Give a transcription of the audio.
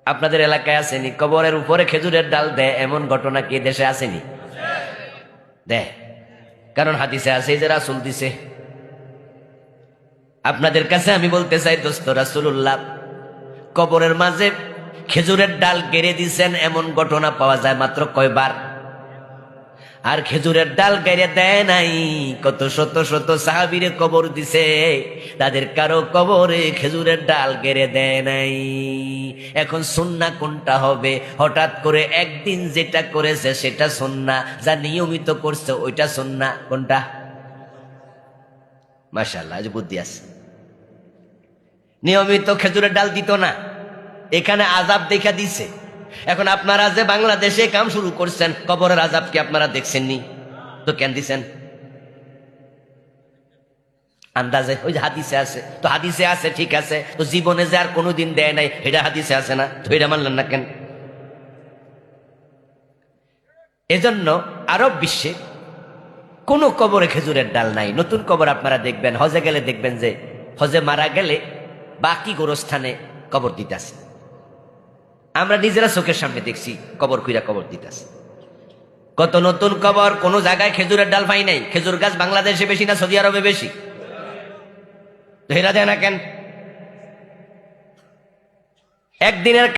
আপনাদের এলাকায় আসেনি কবরের উপরে খেজুরের ডাল দেয় এমন ঘটনা কি দেশে আসেনি? দেয়, কারণ হাদিসে আছে যে রাসূল দিছে। আপনাদের কাছে আমি বলতে চাই দোস্ত, রাসূলুল্লাহ কবরের মাঝে খেজুরের ডাল গেড়ে দিছেন এমন ঘটনা পাওয়া যায় মাত্র কয়বার? আর খেজুরের ডাল গেড়ে দেয় নাই, কত শত শত সাহাবীরে কবর দিছে, তাদের কারো কবরে খেজুরের ডাল গেড়ে দেয় নাই। এখন সুন্নাহ কোনটা হবে? হঠাৎ করে একদিন যেটা করেছে সেটা সুন্নাহ, যা নিয়মিত করছে ওইটা সুন্নাহ। কোনটা? মাশাআল্লাহ, আজ বুদ্ধি আছে। নিয়মিত খেজুরের ডাল দিত না, এখানে আযাব দেখা দিছে। এখন আপনারা যে বাংলাদেশে কাম শুরু করছেন, কবরের আযাব কি আপনারা দেখছেননি? তো কেন দিছেন? আন্দাজে, ওই যে হাদিসে আছে। তো হাদিসে আছে ঠিক আছে, তো জীবনে যে আর কোনোদিন দেয় নাই এটা হাদিসে আছে না, তো এটা মানলেন না কেন? এজন্য আরব বিশ্বে কোন কবরে খেজুরের ডাল নাই। নতুন কবর আপনারা দেখবেন, হজে গেলে দেখবেন যে হজে মারা গেলে বাকি গোরস্থানে কবর দিতেছে। আমরা নিজেরা চোখের সামনে দেখছি কবর খুইরা কবর দিতেছে। কত নতুন কবর, কোন জায়গায় খেজুরের ডাল পাই নাই। খেজুর গাছ বাংলাদেশে বেশি না সৌদি আরবে বেশি? তো হেরা দেয় না কেন? একদিনের